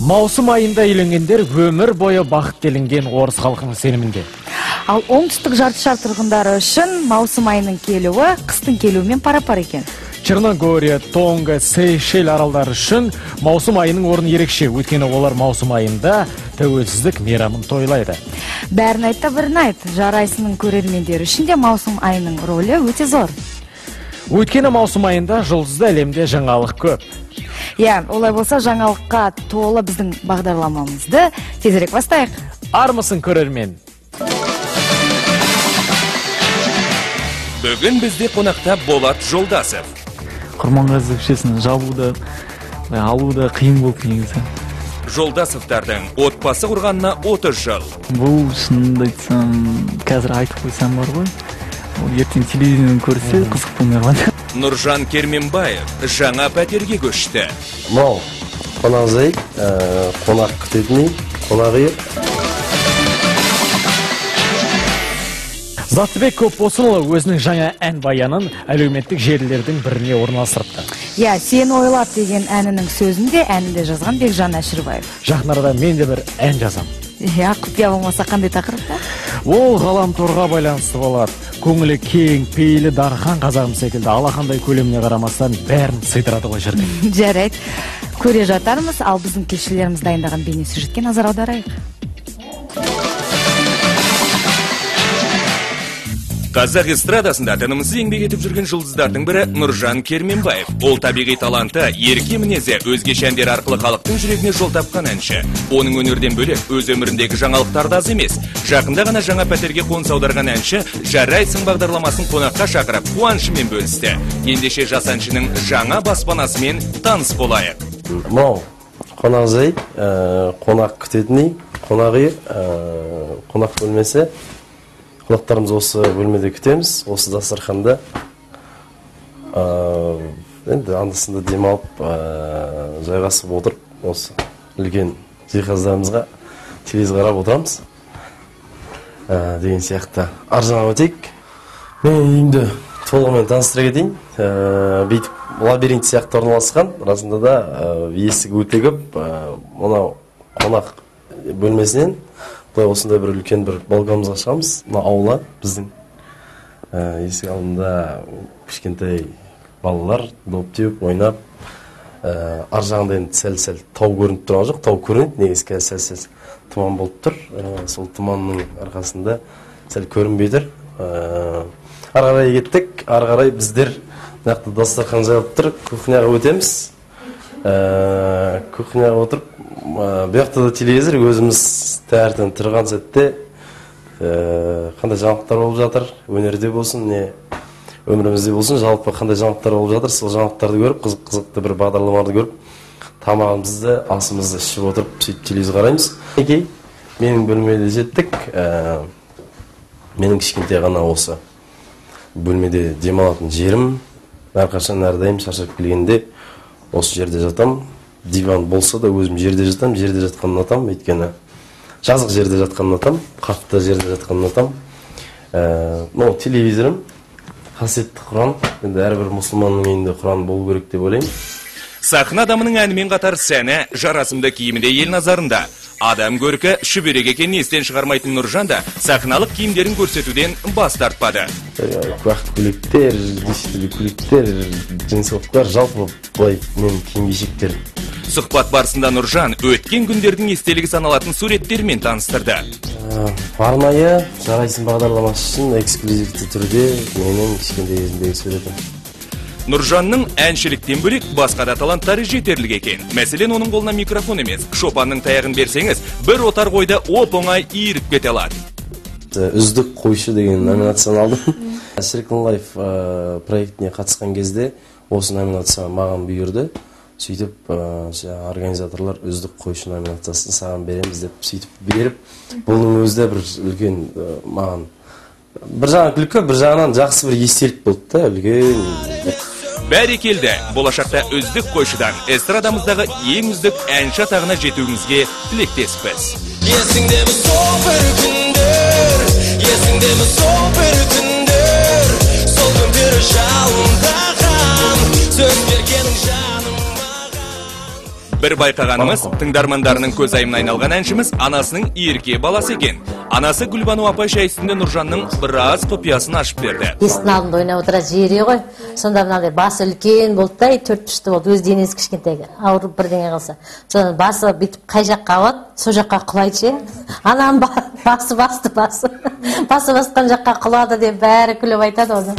Маусым айында үйленгендер өмір бойы бақыт делінген орыс халқының сенімінде. Ал оңтүстік жартышар тұрғындары үшін маусым айының келуі қыстың келуімен пара-пар екен. Черногория, Тонга, Сейшел аралдары үшін маусым айының орны ерекше, өйткені олар маусым айында тәуелсіздік мейрамын тойлайды. Бәрін айтта бірін айт, жарайсының көрермендері үшін де маусым айының рөлі өте зор. Өйткені маусым айында жұлдызды әлемде жаңалық көп. Олай болса жаңалыққа толы біздің бағдарламамызды тезірек бастайық. Армысың көрермен? Бүгін бізде қонақта Болат Жолдасов. Құрманғазы көшесін жабуды, алуды қиын болды негізі. Жолдасовтардың отбасы құрғанына 30 жыл. Бұл шынымды айтсам, қазір айтып қойсам бар ғой. Ертең телевизордан көрсе қызық болмай қалады. Нұржан Керменбаев жаңа пәтерге көшті. Мал, қонақ қонақ күтетіней, қонақ үй. Заттыбек Көпбосынұлы өзінің жаңа ән баянын әлеуметтік желілердің біріне орналастырыпты. Сен ойлап деген әнінің сөзінде әнінде жазған Бекжан Әшірбаев. Жақын арада мен де бір ән жазам. Құпия болмаса қандай тақырыпта? Ол ғаламторға байланысты болады. Көңілі кең, пейілі дархан қазағым секілді алақандай көлеміне қарамастан бәрін сыйдырады ғой жерде. Жарайды. Көре жатармыз, ал біздің тілшілеріміз дайындаған бейнесюжетке назар аударайық. Қазақ эстрадасында тынымсыз еңбек етіп жүрген жұлдыздардың бірі Нұржан Керменбаев. Ол табиғи таланты, ерке мінезі, өзгеше әндер арқылы халықтың жүрегіне жол тапқан әнші. Оның өнерден бөлек өз өміріндегі жаңалықтарды аз емес. Жақында ғана жаңа пәтерге қоныс аударған әнші Жарайсың бағдарламасын қонаққа шақырып қуанышымен бөлісті. Ендеше жас әншінің жаңа баспанасымен таныс болайық. Мал, қонақ қонақ күтетіней, қонақ үй, қонақ бөлмесі. Қонақтарымыз осы бөлмеде күтеміз, осы дастарханда. Енді андысында демалып, жайғасып отырып, осы үлкен жиһаздарымызға телевизор қарап отырамыз. Деген сияқты. Ар жағына өтейік. Мен үйімді толығымен таныстыра кетейін. Бүйтіп лабиринт сияқты орналасқан. Расында да есігі өте көп. Мынау қонақ бөлмесінен осындай бір үлкен бір балконымызға шығамыз. Мына аула біздің есік алдында кішкентай балалар доп теуіп ойнап, ар жағында енді сәл-сәл тау көрініп тұрған жоқ. Тау көрінеді, негізі қазір сәл-сәл тұман болып тұр. Сол тұманның арқасында сәл көрінбей тұр. Ары қарай кеттік. Ары қарай біздер нақты дастархан жайылып тұр. Кухняға өтеміз. Кухняға отырып, бұяқта да телевизор, өзіміз тәртін тұрған сәтте қандай жаңалықтар болып жатыр, өнерде болсын, не өмірімізде болсын, жалпы қандай жаңалықтар болып жатыр, сол жаңалықтарды көріп, қызықты бір бағдарламаларды көріп, тамағымызды, асымызды ішіп отырып, сөйтіп телевизор қараймыз. Менің бөлмеде жеттік. Менің кішкентай ғана осы бөлмеде демалатын жерім. Әрқашан әрдайым шаршап келгенде осы жерде жатам. Диван болса да өзім жерде жатам, жерде жатқанын ұнатам, өйткені жазық жерде жатқанын ұнатам, қатты жерде жатқанын ұнатам. Телевизорым, қасиетті Құран, енді әрбір мұсылманның үйінде Құран болу керек деп ойлаймын. Сахна адамының әнімен қатар сәні, жарасымды киімінде ел назарында. Адам көркі шүберек екенін естен шығармайтын Нұржан да сахналық киімдерін көрсетуден бас тартпады. Уақыт көйлектер, дешті көйлектер, джинсовкалар, жалпы былай мен киім-кешектер. Сұхбат барысында Нұржан өткен күндердің естелігі саналатын суреттермен таныстырды. Арнайы Жарайсың бағдарламасы үшін эксклюзивті түрде менің кішкентай кезімдегі суретім. Нұржанның әншіліктен бөлек басқа да таланттары жетерлік екен. Мәселен, оның қолына микрофон емес, шопанның таяғын берсеңіз, бір отар қойды оп-оңай иіріп кете алады. Үздік қойшы деген номинацияны алдым. Circle Life проектіне қатысқан кезде осы номинация маған бұйырды. Сөйтіп, организаторлар үздік қойшы номинациясын саған береміз деп сөйтіп беріп, бұның өзі бір үлкен маған бір жағынан күлкі, бір жағынан жақсы бір естелік болды да, үлкен. Бәрекелді, болашақта үздік қойшыдан эстрадамыздағы ең үздік әнші атағына жетуіңізге тілектеспіз. Есіңдемі сол бір күндер, есіңдемі сол бір күндер, сол күндері жалындаған сөз бергенің жаным маған. Бір байқағанымыз, тыңдармандарының көз айымына айналған әншіміз анасының ерке баласы екен. Анасы Гүлбану апай шай үстінде Нұржанның біраз құпиясын ашып берді. Есіктің алдында ойнап отыра жире ғой. Сонда мынандай басы үлкен болды да, 4-3 болды. Өз денесі кішкентай, ауырып бірдеңе қалса. Содан басы бүйтіп қай жаққа алады, сол жаққа құлайды ше. Анам басы басқан жаққа құлады деп бәрі күліп айтады оны.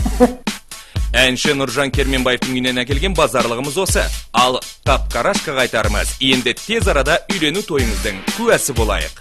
Әнші Нұржан Керменбаевтың үйінен әкелген базарлығымыз осы. Ал Тапқарашқа қайтарымыз. Енді тез арада үйлену тойыңыздың куәсі болайық.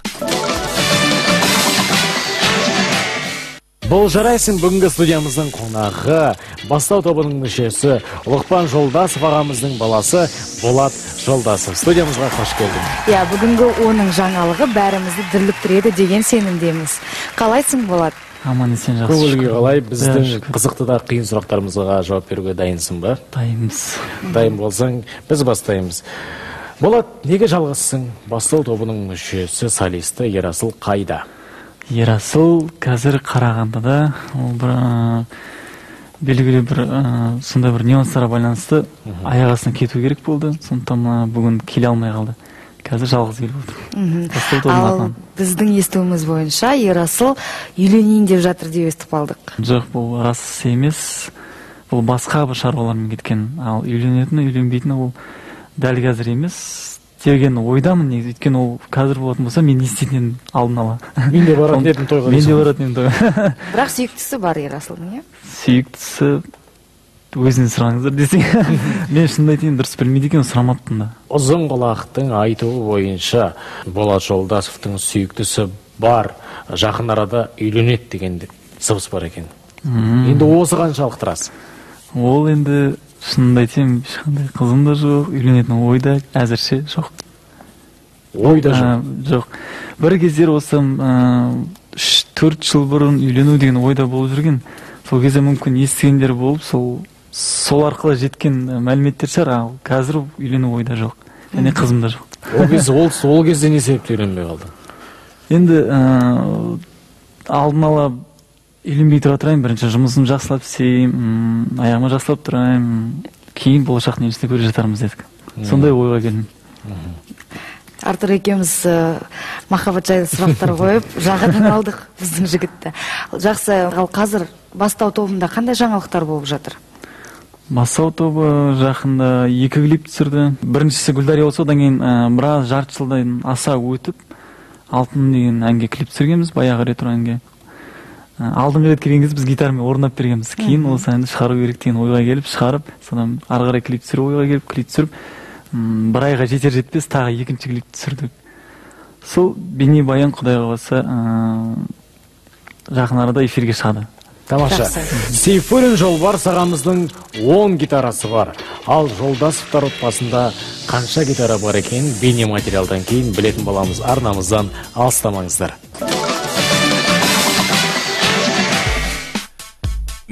Бұл жарайсын бүгінгі студиямыздың қонағы, Бастау тобының мүшесі Лұқпан Жолдасов ағамыздың баласы Болат Жолдасов. Студиямызға қош келдің. Иә, бүгінгі оның жаңалығы бәрімізді дүрліктіреді деген сенімдеміз. Қалайсың, Болат? Аман есен жақсы. Көңілге қалай? Біздің қызықты да қиын сұрақтарымызға жауап беруге дайынсың ба? Дайынбыз. Дайын болсаң, біз бастаймыз. Болат, неге жалғызсың? Бастау тобының мүшесі солисті Ерасыл қайда? Ерасыл қазір Қарағандыда, ол бір белгілі бір сондай бір нюанстарға байланысты аяқ астынан кету керек болды. Сондықтан бүгін келе алмай қалды. Қазір жалғыз келіп отыр. Ал біздің естуіміз бойынша Ерасыл үйленейін деп жатыр деп естіп қалдық. Жоқ, бұл рас емес. Бұл басқа бір шаруалармен кеткен. Ал үйленетіні, үйленбейтіні ол дәл қазір емес. Деген ойдамын негізі, өйткені ол қазір болатын болса, мен естейтінен алдын ала. Мен де баратын едім тойға. Мен де баратын едім тойға. Бірақ сүйіктісі бар Ерасылдың, иә? Сүйіктісі өзінен сұраңыздар десең. Мен шынымды айтайын, дұрыс білмейді екен, сұрамаппын да. Ұзын құлақтың айтуы бойынша Болат Жолдасовтың сүйіктісі бар, жақын арада үйленеді деген сыбыс бар екен. Енді осы қаншалықты рас? Ол енді шынымды айтайын, ешқандай қызым да жоқ, үйленетін ойда әзірше жоқ. Ойда жоқ? Жоқ. Бір кездер осы 4 жыл бұрын үйлену деген ойда болып жүрген. Сол кезде мүмкін естігендер болып, сол арқылы жеткен мәліметтер шығар, ал қазір үйлену ойда жоқ. Және қызым да жоқ. Ол кезде не себепті үйленбей қалды? Енді алдын ала үйленбей тұра тұрайын, бірінші жұмысын жақсылап істеймін, аяғыма жақсылап тұрайын, кейін болашақтың еншісіне көре жатармыз дедік. Сондай ойға келдім. Артур екеуміз махаббат жайлы сұрақтар қойып, жағадан алдық біздің жігітті. Жақсы, ал қазір Бастау тобында қандай жаңалықтар болып жатыр? Бастау тобы жақында 2 клип түсірді. Біріншісі Гүлдария болса, одан кейін біраз жарты жылдан аса өтіп, Алтын деген әнге клип түсіргенбіз, баяғы ретро әнге. Алдыңғы рет келген кезде біз гитарамен орындап бергенбіз. Кейін осы әнді шығару керек деген ойға келіп, шығарып, содан ары қарай клип түсіру ойға келіп, клип түсіріп, бір айға жетер-жетпес тағы екінші клип түсірдік. Сол бейнебаян Құдай қаласа жақын арада эфирге шығады. Тамаша. Сейфуллин Жолбарыс ағамыздың 10 гитарасы бар. Ал Жолдасовтар отбасында қанша гитара бар екен бейнематериалдан кейін білетін боламыз. Арнамыздан алыстамаңыздар.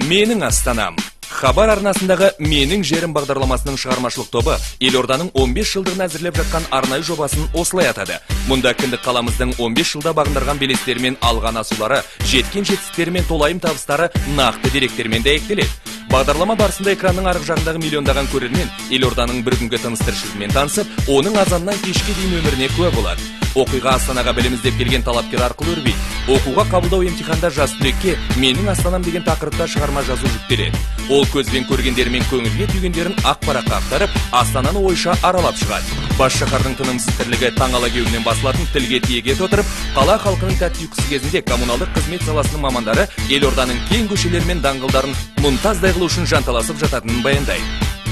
Менің Астанам. Хабар арнасындағы Менің жерім бағдарламасының шығармашылық тобы Елорданың 15 жылдығын әзірлеп жатқан арнайы жобасын осылай атады. Мұнда кіндік қаламыздың 15 жылда бағындырған белестерімен алған асулары, жеткен жетістіктерімен толайым табыстары нақты деректермен дәйектеледі. Бағдарлама барысында экранның арғы жағындағы миллиондаған көрермен Елорданың бір күнгі тыныс-тіршілігімен танысып, оның азаннан кешке дейін өміріне куә болады. Оқиға Астанаға біліміздеп келген талапкер арқылы өрбейді. Оқуға қабылдау емтиханда жас түлекке Менің Астанам деген тақырыпта шығарма жазу жүктеледі. Ол көзбен көргендерімен көңілге түйгендерін ақ параққа ақтарып, Астананы ойша аралап шығады. Бас шаһардың тынымсыз тірлігі таңала кеуінен басылатын тілге тиеге отырып, қала халқының тәтті ұйқысы кезінде коммуналдық қызмет саласының мамандары Елорданың кең көшелері мен даңғылдарын мұнтаздай қылу үшін жанталасып жататынын баяндайды.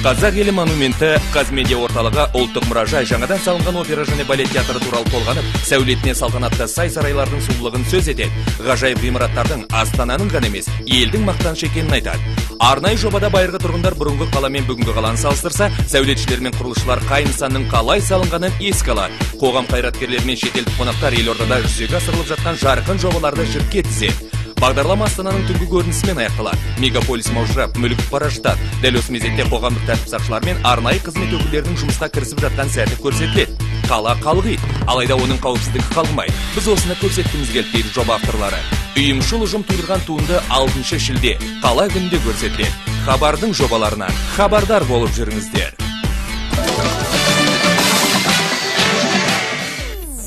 Қазақ елі монументі, Қазмедиа орталығы, ұлттық мұражай, жаңадан салынған опера және балет театры туралы толғанып, сәулетіне салтанатты сай-сарайлардың сұлулығын сөз етеді. Ғажайып ғимараттардың Астананың ғана емес, елдің мақтанышы екенін айтады. Арнайы жобада байырғы тұрғындар бұрынғы қала мен бүгінгі қаланы салыстырса, сәулетшілер мен құрылысшылар қай нысанның қалай салынғанын еске алады. Қоғам қайраткерлері мен шетелдік қонақтар Елордада жүзеге асырылып жатқан жарқын жобаларды жіпке тізеді. Бағдарлама Астананың түнгі көрінісімен аяқталады. Мегаполис маужырап, мүлгіп бара жатады. Дәл осы мезетте қоғамдық тәртіп сақшылары мен арнайы қызмет өкілдерінің жұмысқа кірісіп жатқан сәті көрсетіледі. Қала қалғиды, алайда оның қауіпсіздігі қалмайды. Біз осыны көрсеткіміз келді дейді жоба авторлары. Ұйымшыл ұжым тудырған туынды 6 шілде қала күнінде көрсетіледі. Хабардың жобаларынан хабардар болып жүріңіздер.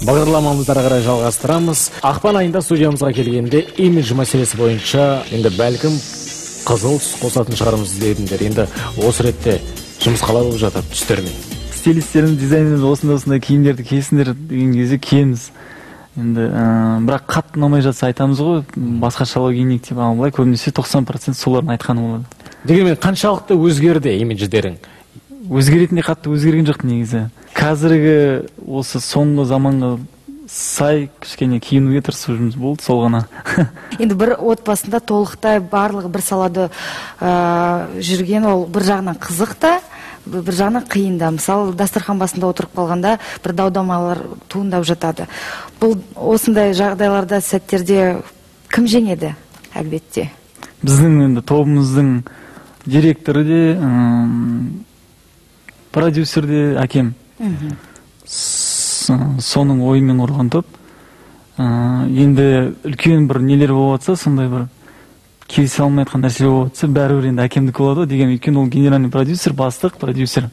Бағдарламамызды ары қарай жалғастырамыз. Ақпан айында студиямызға келгенде имидж мәселесі бойынша енді бәлкім қызыл түс қосатын шығарымыз дедіңдер. Енді осы ретте жұмыс қалай болып жатыр түстермен? Стилистердің дизайнерлер осындай киімдерді киесіңдер деген кезде киеміз. Енді бірақ қатты ұнамай жатса айтамыз ғой, басқашалау киінейік деп, ал былай көбінесе 90% солардың айтқаны болады. Дегенмен қаншалықты өзгерді имидждерің? Өзгеретіндей қатты өзгерген жоқ негізі. Қазіргі осы соңғы заманға сай кішкене киінуге тырысып жүрміз, болды сол ғана. Енді бір отбасында толықтай барлығы бір салада жүрген, ол бір жағынан қызық та, бір жағынан қиын да. Мысалы, дастархан басында отырып қалғанда бір дау-дамалар туындап жатады. Бұл осындай жағдайларда, сәттерде кім жеңеді, әлбетте? Біздің енді тобымыздың директоры де, продюсер де әкем. Соның ойымен құрған топ. Енді үлкен бір нелер болып жатса, сондай бір келісе алмай жатқан нәрсе болып жатса, бәрібір енді әкемдікі болады деген, өйткені ол генеральный продюсер, бастық продюсер.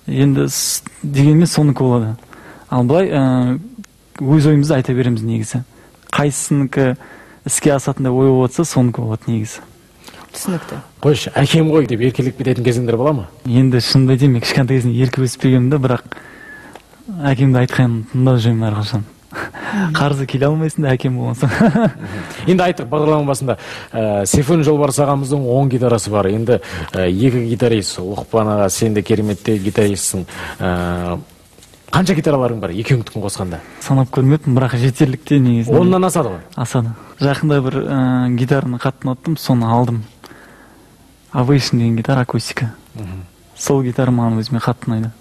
Енді дегенмен соныкі болады. Ал былай өз ойымызды айта береміз негізі. Қайсысыныкі іске асатындай ой болып жатса, соныкі болады негізі. Түсінікті. Қойшы, әкем ғой деп еркелік бітетін кезіңдер бола ма? Енді шынымды айтайын, мен кішкентай кезімде еркек өспегенмін, бірақ әкемді айтқанын тыңдап жүремін әрқашан. Қарсы келе алмайсың да әкем болмаса. Енді айттық бағдарлама басында Сейфуллин Жолбарыс ағамыздың 10 гитарасы бар. Енді 2 гитарист, Лұқпан аға, сен де кереметтей гитаристсің. Қанша гитараларың бар екеуіңдікін қосқанда? Санап көрмеппін, бірақ жетерлікте негізінде. 10-нан асады ғой? Асады. Жақында бір гитараны қатты ұнаттым, соны алдым. Авейшн деген гитара, акустика. Сол гитара маған өзіме қатты ұнайды.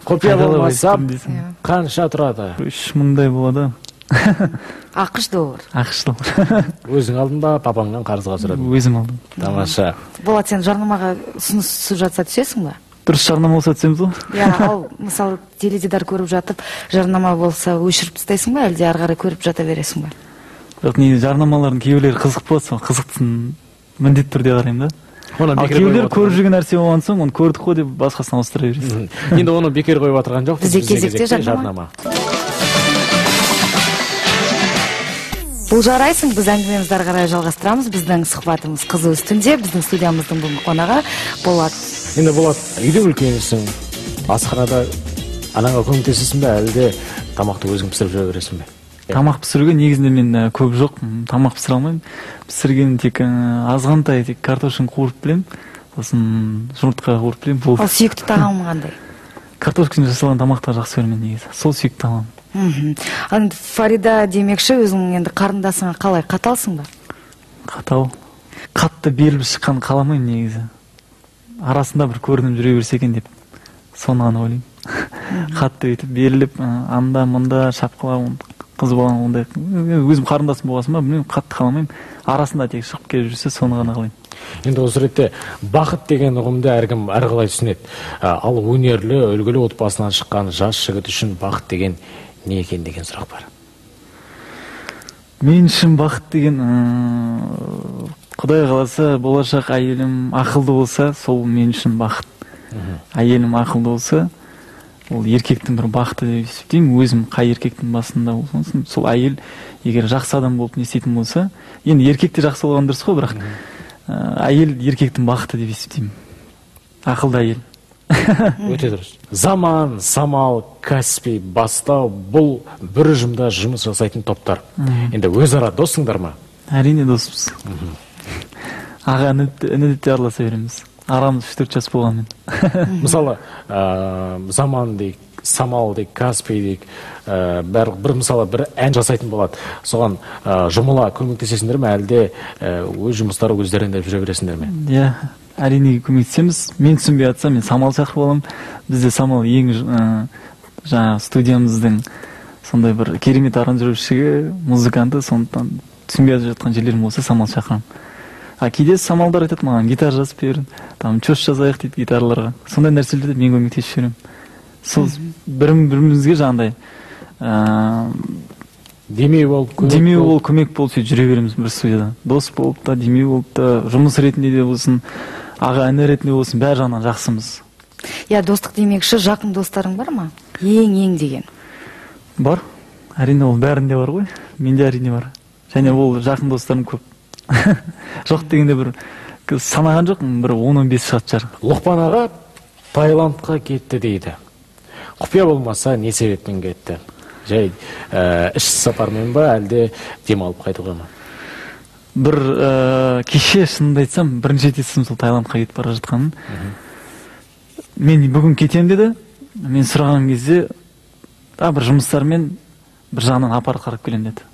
Копия болмаса қанша тұрады? 3000-дай болады. ақш доллар. ақш доллар. Өзің алдың ба, папаңнан қарызға сұрады? Өзім алдым. Тамаша. Болат, сен жарнамаға ұсыныс жатса түсесің ба? Дұрыс жарнама болса түсеміз ғой. Ал мысалы теледидар көріп жатып, жарнама болса өшіріп тастайсың ба, әлде ары қарай көріп жата бересің ба? Жоқ, негізі жарнамалардың кейбіреулері қызық болады, сол қызықтың міндетті түрде қараймын да. Ал кейбіреулер көріп жүрген нәрсе болған соң, оны көрдік қой деп басқасына ауыстыра бересің. Енді оны бекер қойып отырған жоқ. Бізде кезекте жарнама. Бұл жарайсың, біз әңгімемізді ары қарай жалғастырамыз. Біздің сұхбатымыз қызу үстінде, біздің студиямыздың бүгінгі қонағы Болат. Енді Болат, үйде үлкенсің, асханада анаңа көмектесесің бе, әлде тамақты өзің пісіріп жүре бересің бе? Тамақ пісіруге негізінде мен көп жоқ, тамақ пісіре алмаймын. Пісірген тек азғантай тек картошканы қуырып білемін, сосын жұмыртқа қуырып білемін. Ал сүйікті тағамың қандай? Картошкадан жасалған тамақты жақсы көремін негізі. Сол сүйікті тағамым. Фарида демекші, өзің енді қарындасыңа қалай, қаталсың ба? Қатал. Қатты беріліп шыққан қаламаймын негізі. Арасында бір көрініп жүре берсе екен деп, соны ғана ойлаймын. Қатты етіп беріліп, анда мұнда шапқылап, қыз болған ондай, өзім қарындасым болғасын ба, білмеймін, қатты қаламаймын. Арасында тек шығып келіп жүрсе, соны ғана қалаймын. Енді осы ретте бақыт деген ұғымды әркім әрқалай түсінеді. Ал өнерлі, үлгілі отбасынан шыққан жас жігіт үшін бақыт деген не екен деген сұрақ бар. Мен үшін бақыт деген, Құдай қаласа, болашақ әйелім ақылды болса, сол мен үшін бақыт. Әйелім ақылды болса, ол еркектің бір бақыты деп есептеймін. Өзім қай еркектің басында болсын, сол әйел егер жақсы адам болып не істейтін болса, енді еркек те жақсы болған дұрыс қой, бірақ әйел еркектің бақыты деп есептеймін. Ақылды әйел. Өте дұрыс. Заман, Самал, Каспий, Бастау бұл бір ұжымда жұмыс жасайтын топтар. Енді өзара доссыңдар ма? Әрине доспыз. Аға інідетте араласа береміз. Арамыз 3-4 жас болғанмен. Мысалы, Заман дейік, Самал дейік, Каспий дейік, бір мысалы бір ән жасайтын болады. Соған жұмыла көмектесесіңдер ме, әлде өз жұмыстары өздерінде жүре бересіңдер ме? Иә, әрине көмектесеміз. Мен түсінбей жатсам, мен Самал сияқты боламын. Бізде Самал ең жаңағы студиямыздың сондай бір керемет аранжировщигі, музыканты, сондықтан түсінбей жатқан жерлерім болса Самал шақырамын. Кейде Самалдар айтады маған, гитара жазып бер, чөш жазайық дейді гитараларға. Сондай нәрселерді мен көмектесіп жүремін. Сол бірімізге жаңағыдай демеу болып, көмек болып сөйтіп жүре береміз бір студияда. Дос болып та, демеу болып та, жұмыс ретінде де болсын, аға іні ретінде болсын, бәрі жағынан жақсымыз. Достық демекші, жақын достарың бар ма? Ең деген. Бар. Әрине ол бәрінде бар ғой. Менде әрине бар. Және ол жақын достарым көп. Жоқ дегенде бір санаған жоқпын, бір 10-15 шығады шығар. Лұқпан аға Таиландқа кетті дейді. Құпия болмаса не себеппен кетті? Жай іс сапармен ба, әлде демалып қайтуға ма? Бір кеше шынымды айтсам, бірінші рет естідім сол Таиландқа кетіп бара жатқанын. Мен бүгін кетем деді. Мен сұраған кезде бір жұмыстармен бір жағынан апарат қарап келем деді.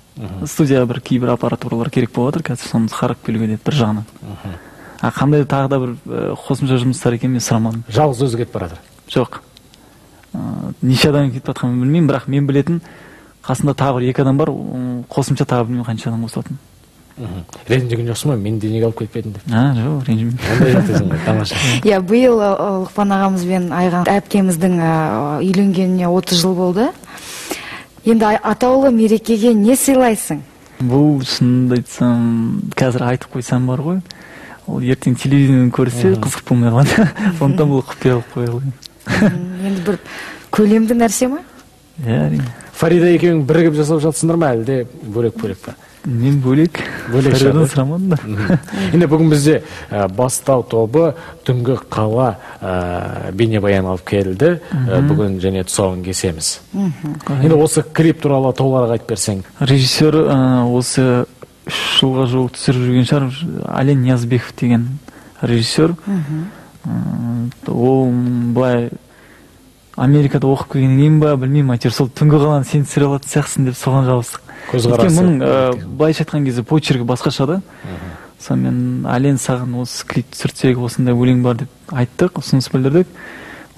Студияға бір кейбір аппаратуралар керек болып жатыр, қазір соны қарап келуге деді бір жағынан. Қандай тағы да бір қосымша жұмыстар екен мен сұрамадым. Жалғыз өзі кетіп барады? Жоқ. Неше адам кетіп жатқанын білмеймін, бірақ мен білетін қасында тағы бір 2 адам бар, қосымша тағы білмеймін қанша адам қосылатын. Ренжіген жоқсың ба? Мен неге алып кетпедім деп? Жоқ, ренжімеймін. Ондай жатырсың ғой, тамаша. Иә, биыл Лұқпан ағамыз бен Айған әпкеміздің үйленгеніне 30 жыл болды. Енді атаулы мерекеге не сыйлайсың? Бұл шынымды айтсам, қазір айтып қойсам бар ғой. Ол ертең телевизордан көрсе қызық болмай қалады. Сондықтан бұл құпия қылып қоя қоямын. Енді бір көлемді нәрсе ма? Иә, әрине. Фарида екеуің бірігіп жасап жатсыңдар ма, әлде бөлек-бөлек па? Мен бөлек. Фаридадан сұрамадым да. Енді бүгін бізде Бастау тобы түнгі қала бейнебаян алып келді. Бүгін және тұсауын кесеміз. Енді осы клип туралы толығырақ айтып берсең. Режиссер осы 3 жылға жуық түсіріп жүрген шығар, Ален Ниязбеков деген режиссер. Ол былай Америкада оқып келгеннен кейін ба, білмеймін, әйтеуір сол түнгі қаланы сен түсіре алатын сияқтысың деп соған жабыстық. Көзқарасы. Мұның былайша айтқан кезде почергі басқаша да. Сонымен Ален саған осы клип түсірсек осындай өлең бар деп айттық, ұсыныс білдірдік.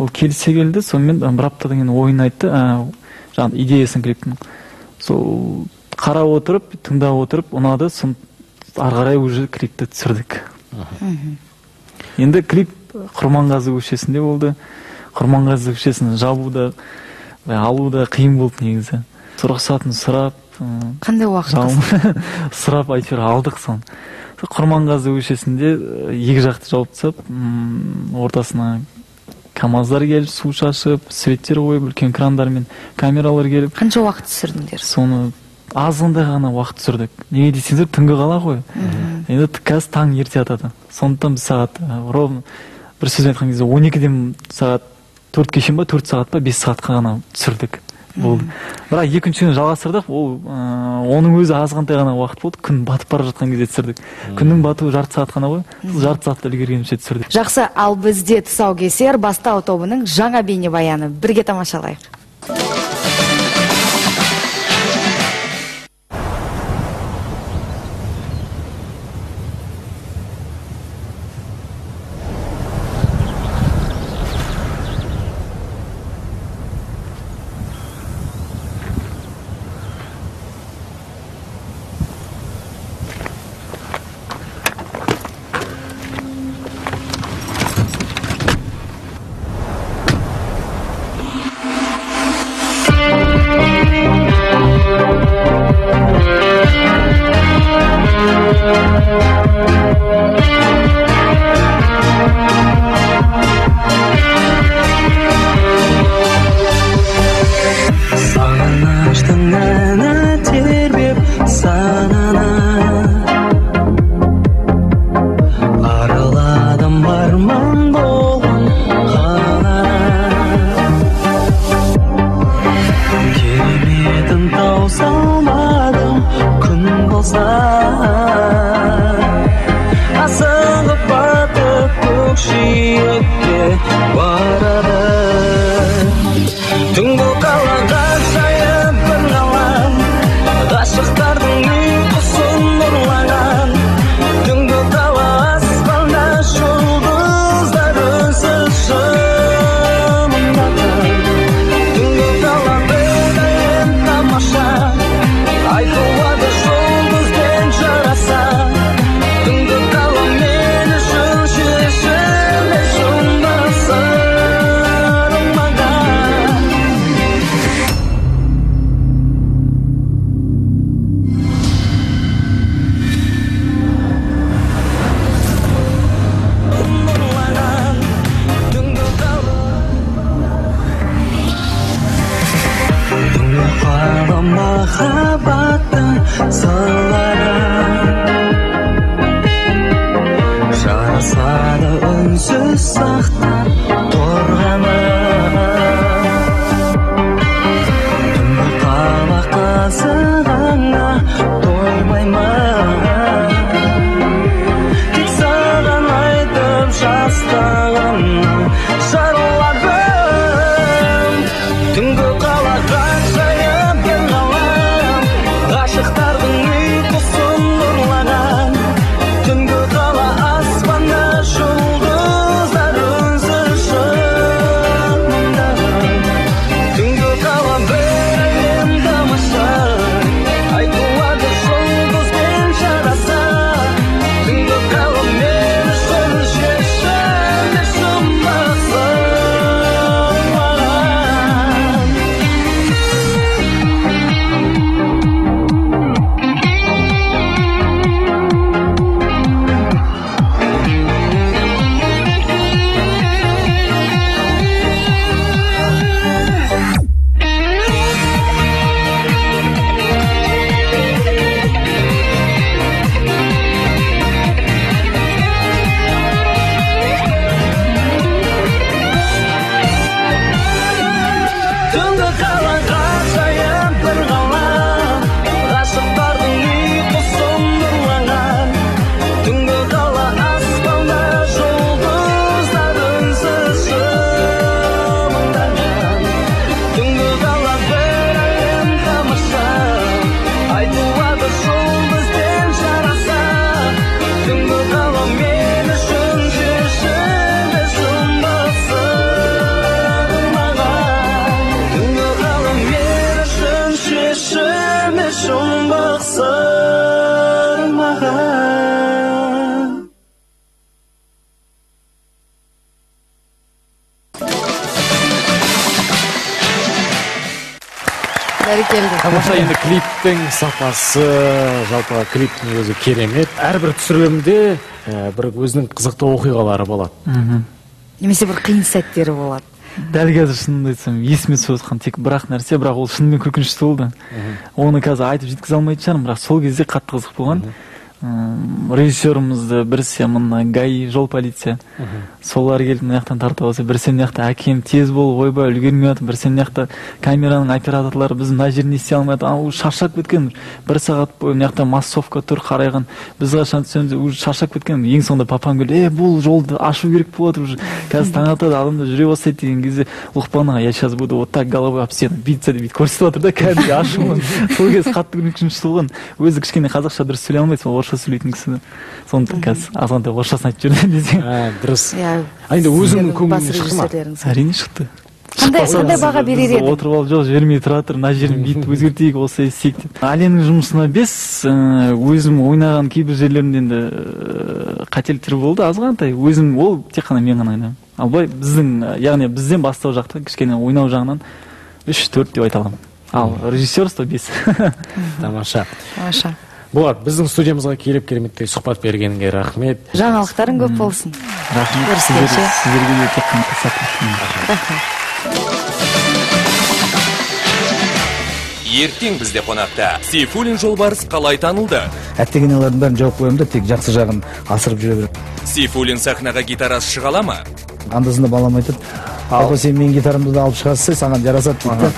Ол келісе келді, сонымен бір аптадан кейін ойын айтты, жаңағы идеясын клиптің. Сол қарап отырып, тыңдап отырып, ұнады, сон ары қарай уже клипті түсірдік. Енді клип Құрманғазы көшесінде болды. Құрманғазы көшесін жабу да, алу да қиын болды негізі. Рұқсатын сұрап, қандай уақыт сұрап әйтеуір алдық соны. Құрманғазы көшесінде 2 жақты жауып тастап, ортасына КамАЗдар келіп, су шашып, светтер қойып, үлкен крандармен камералар келіп. Қанша уақыт түсірдіңдер? Соны азғандай ғана уақыт түсірдік. Неге десеңіздер, түнгі қала ғой. Енді қазір таң ерте атады. Сондықтан біз сағат ровно бір сөз айтқан кезде 12-ден сағат 4-ге шейін ба, 4 сағат па, 5 сағатқа ғана түсірдік болды. Бірақ екіншіні жалғастырдық, оның өзі азғантай ғана уақыт болды, күн батып бара жатқан кезде түсірдік. Күннің батуы жарты сағат қана ғой, жарты сағатта үлгергенше түсірдік. Жақсы, ал бізде тұсаукесер Бастау тобының жаңа бейнебаяны. Бірге тамашалайық. келді. Тамаша, енді клиптің сапасы, жалпы клиптің өзі керемет. Әрбір түсірілімде бір өзінің қызықты оқиғалары болады. Немесе бір қиын сәттері болады. Дәл қазір шынымды айтсам есіме түсіп отқан тек бірақ нәрсе, бірақ ол шынымен күлкінішті болды. Оны қазір айтып жеткізе алмайтын шығармын, бірақ сол кезде қатты қызық болған. Режиссерімізді бірсе мына ГАИ, жол полиция, солар келіп мына жақтан тартып алса, бірсе мына жақта әкем тез болып ойбай үлгермей жатыр, бірсе мына жақта камераның операторлары біз мына жерін ести алмай жатыр, уже шаршап кеткен, бір сағат бойы мына жақта массовка тұр қарайған, біз қашан түсеміз, уже шаршап кеткен. Ең соңында папам келді, бұл жолды ашу керек болып жатыр, уже қазір таң атады, адамдар жүре бастайды деген кезде Лұқпанға я сейчас буду вот так головой об стену биться деп көрсетіп жатыр да, кәдімгі ашумен. Сол кез қатты күлкінішті болған. Өзі кішкене қазақша дұрыс сөйлей алмайды, орысша сөйлейтін кісі. Сондықтан қазір азғантай орысшасын айтып жүрді десең. Дұрыс. Енді өзіңнің көңіліңнен шықты ма? Әрине шықты. Қандай баға берер еді? Отырып алып жоқ жібермей тұра тұр, мына жерін бүйтіп өзгертейік, осы істейік деп. Аленнің жұмысына 5, өзім ойнаған кейбір жерлерінде енді қателіктер болды, азғантай. Өзім ол тек қана мен ғана ойнаймын. Ал былай біздің, яғни бізден бастау жақта кішкене ойнау жағынан 3-4 деп айта аламын. Ал режиссерство 5. Тамаша. Тамаша. Болат, біздің студиямызға келіп кереметтей сұхбат бергеніңе рахмет. Жаңалықтарың көп болсын. Рахмет. Сіздерге де тек қана Рахмет. Ертең бізде қонақта Сейфуллин Жолбарыс қалай танылды? Әттегенелердің бәрін жауап қоямын да, тек жақсы жағын асырып жүре береді. Сейфуллин сахнаға гитарасы шығала ма? Анда-санда балам айтады, "Апа, сен менің гитарамды да алып шығасың, саған жарасады" дейді.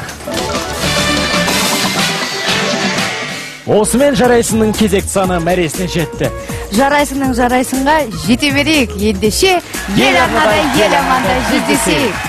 Осымен жарайсынның кезекті саны мәресіне жетті. Жарайсынның жарайсынға жете берейік. Ендеше ел арнада, ел аманда жүздесейік.